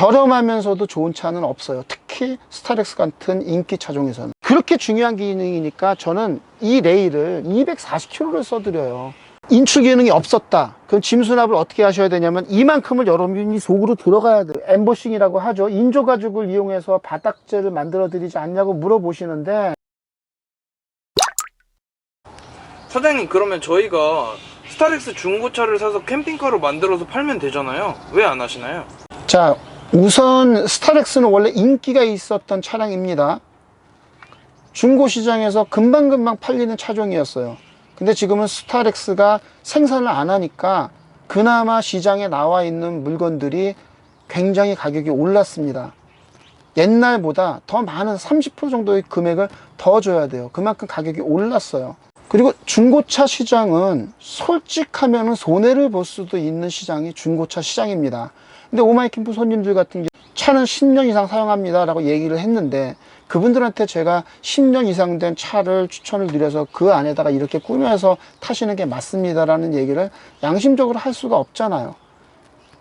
저렴하면서도 좋은 차는 없어요. 특히 스타렉스 같은 인기 차종에서는. 그렇게 중요한 기능이니까 저는 이 레일을 240km를 써드려요. 인출 기능이 없었다. 그럼 짐 수납을 어떻게 하셔야 되냐면 이만큼을 여러분이 속으로 들어가야 돼요. 엠보싱이라고 하죠. 인조 가죽을 이용해서 바닥재를 만들어 드리지 않냐고 물어보시는데, 사장님, 그러면 저희가 스타렉스 중고차를 사서 캠핑카로 만들어서 팔면 되잖아요. 왜 안 하시나요? 자, 우선 스타렉스는 원래 인기가 있었던 차량입니다. 중고 시장에서 금방금방 팔리는 차종이었어요. 근데 지금은 스타렉스가 생산을 안 하니까 그나마 시장에 나와 있는 물건들이 굉장히 가격이 올랐습니다. 옛날보다 더 많은 30% 정도의 금액을 더 줘야 돼요. 그만큼 가격이 올랐어요. 그리고 중고차 시장은 솔직하면 손해를 볼 수도 있는 시장이 중고차 시장입니다. 근데 오마이캠프 손님들 같은 경우 차는 10년 이상 사용합니다 라고 얘기를 했는데, 그분들한테 제가 10년 이상 된 차를 추천을 드려서 그 안에다가 이렇게 꾸며서 타시는 게 맞습니다 라는 얘기를 양심적으로 할 수가 없잖아요.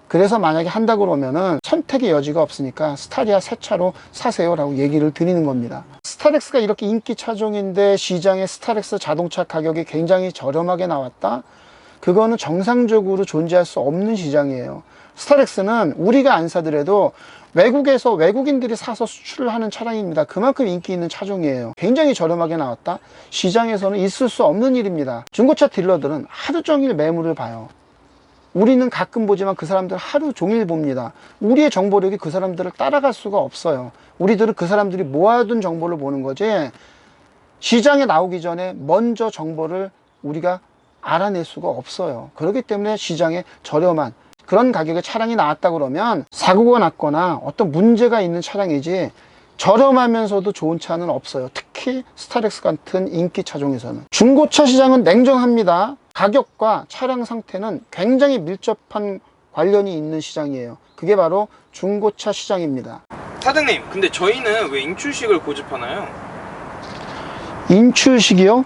그래서 만약에 한다고 그러면은 선택의 여지가 없으니까 스타리아 새 차로 사세요 라고 얘기를 드리는 겁니다. 스타렉스가 이렇게 인기 차종인데 시장에 스타렉스 자동차 가격이 굉장히 저렴하게 나왔다? 그거는 정상적으로 존재할 수 없는 시장이에요. 스타렉스는 우리가 안 사더라도 외국에서 외국인들이 사서 수출을 하는 차량입니다. 그만큼 인기 있는 차종이에요. 굉장히 저렴하게 나왔다? 시장에서는 있을 수 없는 일입니다. 중고차 딜러들은 하루 종일 매물을 봐요. 우리는 가끔 보지만 그 사람들은 하루 종일 봅니다. 우리의 정보력이 그 사람들을 따라갈 수가 없어요. 우리들은 그 사람들이 모아둔 정보를 보는 거지, 시장에 나오기 전에 먼저 정보를 우리가 알아낼 수가 없어요. 그렇기 때문에 시장에 저렴한 그런 가격의 차량이 나왔다 그러면 사고가 났거나 어떤 문제가 있는 차량이지, 저렴하면서도 좋은 차는 없어요. 특히 스타렉스 같은 인기 차종에서는. 중고차 시장은 냉정합니다. 가격과 차량 상태는 굉장히 밀접한 관련이 있는 시장이에요. 그게 바로 중고차 시장입니다. 사장님, 근데 저희는 왜 인출식을 고집하나요? 인출식이요?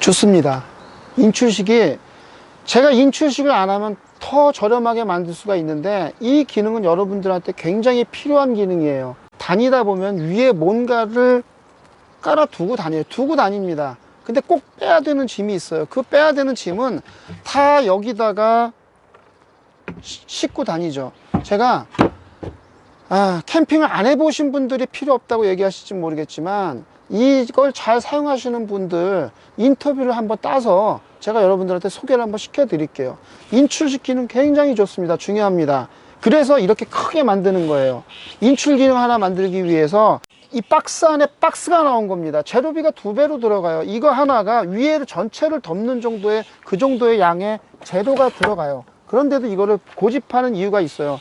좋습니다. 인출식이, 제가 인출식을 안 하면 더 저렴하게 만들 수가 있는데, 이 기능은 여러분들한테 굉장히 필요한 기능이에요. 다니다 보면 위에 뭔가를 깔아 두고 다녀요. 두고 다닙니다. 근데 꼭 빼야 되는 짐이 있어요. 그 빼야 되는 짐은 다 여기다가 싣고 다니죠. 제가 캠핑을 안 해보신 분들이 필요 없다고 얘기하실지 모르겠지만, 이걸 잘 사용하시는 분들 인터뷰를 한번 따서 제가 여러분들한테 소개를 한번 시켜 드릴게요. 인출식 기능 굉장히 좋습니다. 중요합니다. 그래서 이렇게 크게 만드는 거예요. 인출 기능 하나 만들기 위해서 이 박스 안에 박스가 나온 겁니다. 재료비가 2배로 들어가요. 이거 하나가 위에 전체를 덮는 정도의, 그 정도의 양의 재료가 들어가요. 그런데도 이거를 고집하는 이유가 있어요.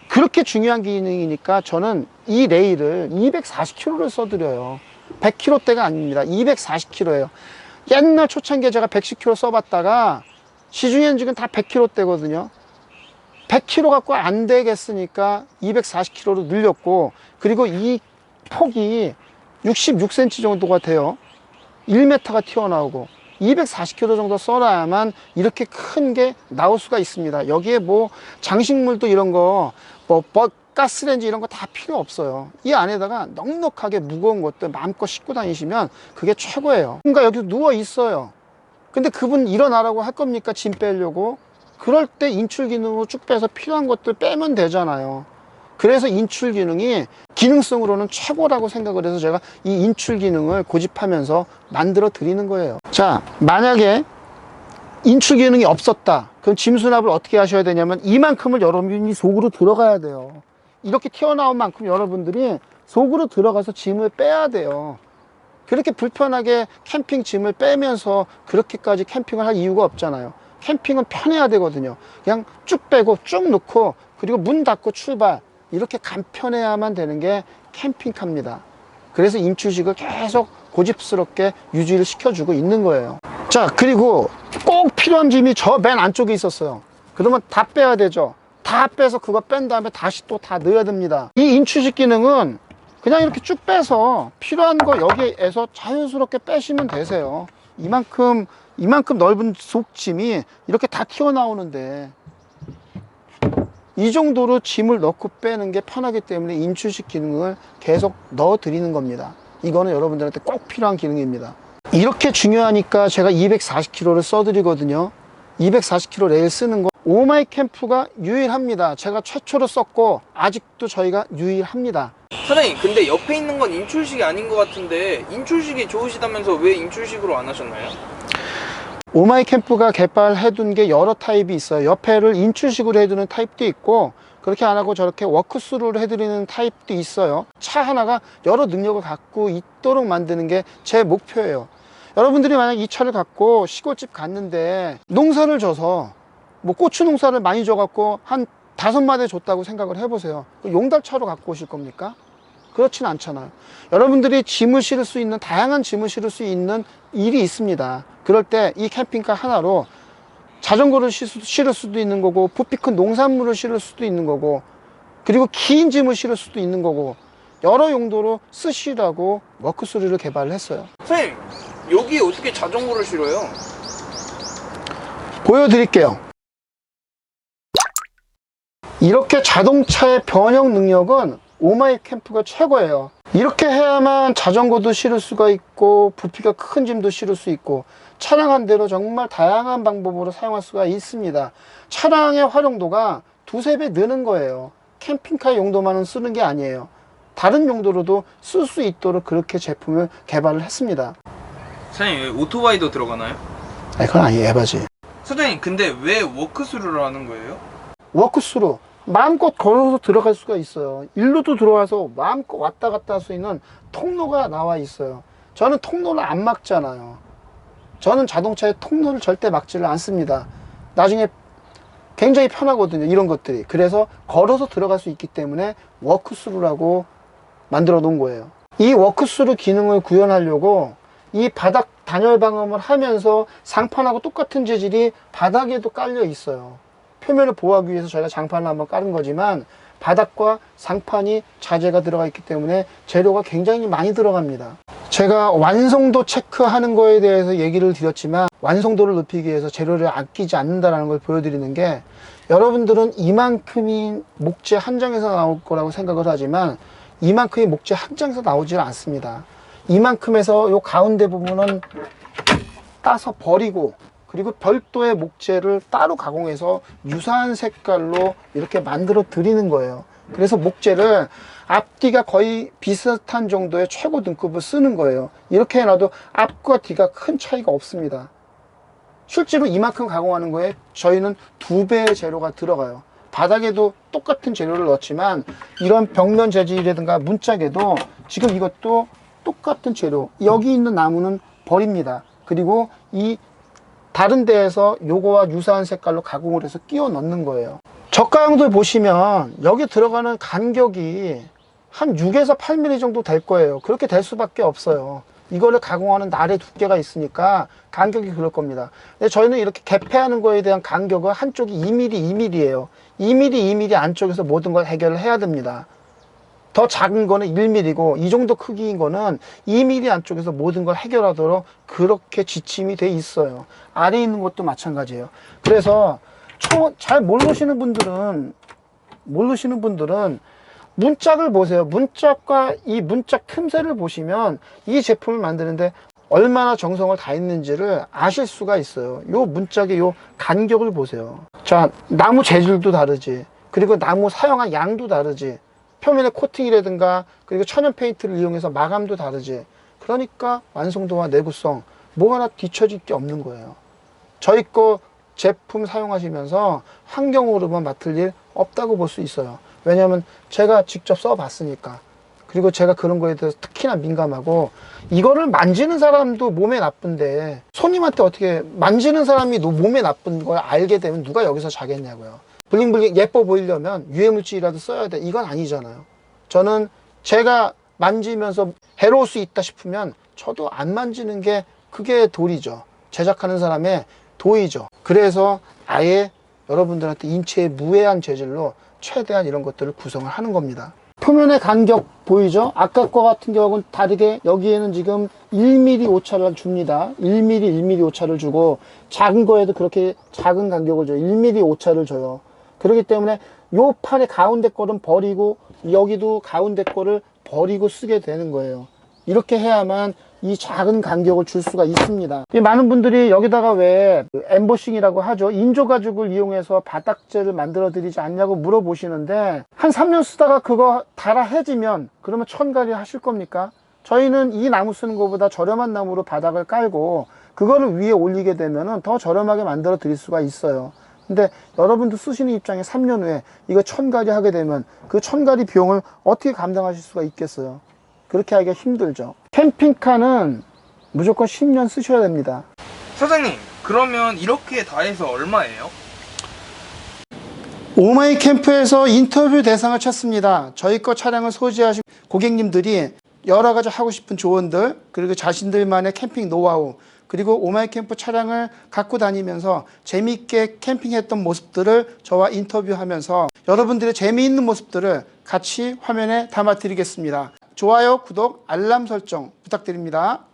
그렇게 중요한 기능이니까 저는 이 레일을 240km를 써드려요. 100km대가 아닙니다. 240km예요. 옛날 초창기에 제가 110km 써봤다가 시중 엔진은 다 100km대거든요. 100km 갖고 안 되겠으니까 240km로 늘렸고, 그리고 이 폭이 66cm 정도가 돼요. 1m가 튀어나오고 240km 정도 써놔야만 이렇게 큰 게 나올 수가 있습니다. 여기에 뭐 장식물도 이런 거, 뭐 가스레인지 이런 거 다 필요 없어요. 이 안에다가 넉넉하게 무거운 것들 마음껏 싣고 다니시면 그게 최고예요. 그러니까 여기 누워 있어요. 근데 그분 일어나라고 할 겁니까? 짐 빼려고? 그럴 때 인출 기능으로 쭉 빼서 필요한 것들 빼면 되잖아요. 그래서 인출 기능이 기능성으로는 최고라고 생각을 해서 제가 이 인출 기능을 고집하면서 만들어 드리는 거예요. 자, 만약에 인출 기능이 없었다. 그럼 짐 수납을 어떻게 하셔야 되냐면 이만큼을 여러분이 속으로 들어가야 돼요. 이렇게 튀어나온 만큼 여러분들이 속으로 들어가서 짐을 빼야 돼요. 그렇게 불편하게 캠핑 짐을 빼면서 그렇게까지 캠핑을 할 이유가 없잖아요. 캠핑은 편해야 되거든요. 그냥 쭉 빼고 쭉 넣고 그리고 문 닫고 출발, 이렇게 간편해야만 되는 게 캠핑카입니다. 그래서 인출식을 계속 고집스럽게 유지를 시켜주고 있는 거예요. 자, 그리고 꼭 필요한 짐이 저 맨 안쪽에 있었어요. 그러면 다 빼야 되죠. 다 빼서 그거 뺀 다음에 다시 또 다 넣어야 됩니다. 이 인출식 기능은 그냥 이렇게 쭉 빼서 필요한 거 여기에서 자연스럽게 빼시면 되세요. 이만큼 이만큼 넓은 속짐이 이렇게 다 튀어나오는데 이 정도로 짐을 넣고 빼는 게 편하기 때문에 인출식 기능을 계속 넣어 드리는 겁니다. 이거는 여러분들한테 꼭 필요한 기능입니다. 이렇게 중요하니까 제가 240kg를 써 드리거든요. 240kg 레일 쓰는 거 오마이 캠프가 유일합니다. 제가 최초로 썼고 아직도 저희가 유일합니다. 사장님, 근데 옆에 있는 건 인출식이 아닌 것 같은데 인출식이 좋으시다면서 왜 인출식으로 안 하셨나요? 오마이 캠프가 개발해 둔 게 여러 타입이 있어요. 옆에를 인출식으로 해두는 타입도 있고 그렇게 안 하고 저렇게 워크스루로 해드리는 타입도 있어요. 차 하나가 여러 능력을 갖고 있도록 만드는 게 제 목표예요. 여러분들이 만약 이 차를 갖고 시골집 갔는데 농사를 져서 뭐 고추 농사를 많이 져갖고 한 5마대 줬다고 생각을 해보세요. 용달차로 갖고 오실 겁니까? 그렇진 않잖아요. 여러분들이 짐을 실을 수 있는, 다양한 짐을 실을 수 있는 일이 있습니다. 그럴 때 이 캠핑카 하나로 자전거를 실을 수도 있는 거고, 부피 큰 농산물을 실을 수도 있는 거고, 그리고 긴 짐을 실을 수도 있는 거고, 여러 용도로 쓰시라고 워크스루를 개발을 했어요. 사장님, 여기 어떻게 자전거를 실어요? 보여드릴게요. 이렇게 자동차의 변형 능력은 오마이 캠프가 최고예요. 이렇게 해야만 자전거도 실을 수가 있고 부피가 큰 짐도 실을 수 있고 차량 한 대로 정말 다양한 방법으로 사용할 수가 있습니다. 차량의 활용도가 두세 배 느는 거예요. 캠핑카 용도만은 쓰는 게 아니에요. 다른 용도로도 쓸 수 있도록 그렇게 제품을 개발을 했습니다. 사장님, 왜 오토바이도 들어가나요? 아니, 그건 아니에요. 에바지. 사장님, 근데 왜 워크스루를 하는 거예요? 워크스루 마음껏 걸어서 들어갈 수가 있어요. 일로도 들어와서 마음껏 왔다 갔다 할 수 있는 통로가 나와 있어요. 저는 통로를 안 막잖아요. 저는 자동차의 통로를 절대 막지를 않습니다. 나중에 굉장히 편하거든요, 이런 것들이. 그래서 걸어서 들어갈 수 있기 때문에 워크스루라고 만들어 놓은 거예요. 이 워크스루 기능을 구현하려고 이 바닥 단열 방음을 하면서 상판하고 똑같은 재질이 바닥에도 깔려 있어요. 표면을 보호하기 위해서 저희가 장판을 한번 깔은 거지만 바닥과 상판이 자재가 들어가 있기 때문에 재료가 굉장히 많이 들어갑니다. 제가 완성도 체크하는 거에 대해서 얘기를 드렸지만 완성도를 높이기 위해서 재료를 아끼지 않는다는 걸 보여드리는 게, 여러분들은 이만큼이 목재 한 장에서 나올 거라고 생각을 하지만 이만큼이 목재 한 장에서 나오질 않습니다. 이만큼에서 요 가운데 부분은 따서 버리고, 그리고 별도의 목재를 따로 가공해서 유사한 색깔로 이렇게 만들어 드리는 거예요. 그래서 목재를 앞뒤가 거의 비슷한 정도의 최고 등급을 쓰는 거예요. 이렇게 해놔도 앞과 뒤가 큰 차이가 없습니다. 실제로 이만큼 가공하는 거에 저희는 2배의 재료가 들어가요. 바닥에도 똑같은 재료를 넣었지만 이런 벽면 재질이라든가 문짝에도 지금 이것도 똑같은 재료, 여기 있는 나무는 버립니다. 그리고 이 다른 데에서 요거와 유사한 색깔로 가공을 해서 끼워 넣는 거예요. 저가형들 보시면 여기 들어가는 간격이 한 6에서 8mm 정도 될 거예요. 그렇게 될 수밖에 없어요. 이거를 가공하는 날의 두께가 있으니까 간격이 그럴 겁니다. 근데 저희는 이렇게 개폐하는 거에 대한 간격은 한쪽이 2mm, 2mm예요. 2mm, 2mm 안쪽에서 모든 걸 해결을 해야 됩니다. 더 작은 거는 1mm고 이 정도 크기인 거는 2mm 안쪽에서 모든 걸 해결하도록 그렇게 지침이 돼 있어요. 아래에 있는 것도 마찬가지예요. 그래서 잘 모르시는 분들은 문짝을 보세요. 문짝과 이 문짝 틈새를 보시면 이 제품을 만드는데 얼마나 정성을 다했는지를 아실 수가 있어요. 요 문짝의 요 간격을 보세요. 자, 나무 재질도 다르지, 그리고 나무 사용한 양도 다르지, 표면의 코팅이라든가 그리고 천연 페인트를 이용해서 마감도 다르지. 그러니까 완성도와 내구성 뭐 하나 뒤처질 게 없는 거예요. 저희 거 제품 사용하시면서 환경 오염만 맡을 일 없다고 볼 수 있어요. 왜냐하면 제가 직접 써봤으니까. 그리고 제가 그런 거에 대해서 특히나 민감하고, 이거를 만지는 사람도 몸에 나쁜데 손님한테 어떻게 만지는 사람이 몸에 나쁜 걸 알게 되면 누가 여기서 자겠냐고요. 블링블링 예뻐 보이려면 유해물질이라도 써야 돼, 이건 아니잖아요. 저는 제가 만지면서 해로울 수 있다 싶으면 저도 안 만지는 게 그게 도리죠. 제작하는 사람의 도의죠. 그래서 아예 여러분들한테 인체에 무해한 재질로 최대한 이런 것들을 구성을 하는 겁니다. 표면의 간격 보이죠? 아까 거 같은 경우는 다르게 여기에는 지금 1mm 오차를 줍니다. 1mm, 1mm 오차를 주고 작은 거에도 그렇게 작은 간격을 줘요. 1mm 오차를 줘요. 그렇기 때문에 요 판의 가운데 거는 버리고 여기도 가운데 거를 버리고 쓰게 되는 거예요. 이렇게 해야만 이 작은 간격을 줄 수가 있습니다. 많은 분들이 여기다가 왜 엠보싱이라고 하죠. 인조 가죽을 이용해서 바닥재를 만들어 드리지 않냐고 물어보시는데 한 3년 쓰다가 그거 달아 해지면 그러면 천갈이 하실 겁니까? 저희는 이 나무 쓰는 것보다 저렴한 나무로 바닥을 깔고 그거를 위에 올리게 되면 더 저렴하게 만들어 드릴 수가 있어요. 근데 여러분도 쓰시는 입장에 3년 후에 이거 천갈이 하게 되면 그 천갈이 비용을 어떻게 감당하실 수가 있겠어요? 그렇게 하기가 힘들죠. 캠핑카는 무조건 10년 쓰셔야 됩니다. 사장님, 그러면 이렇게 다 해서 얼마예요? 오마이 캠프에서 인터뷰 대상을 찾습니다. 저희 거 차량을 소지하신 고객님들이 여러 가지 하고 싶은 조언들, 그리고 자신들만의 캠핑 노하우, 그리고 오마이 캠프 차량을 갖고 다니면서 재미있게 캠핑했던 모습들을 저와 인터뷰하면서 여러분들의 재미있는 모습들을 같이 화면에 담아 드리겠습니다. 좋아요, 구독, 알람 설정 부탁드립니다.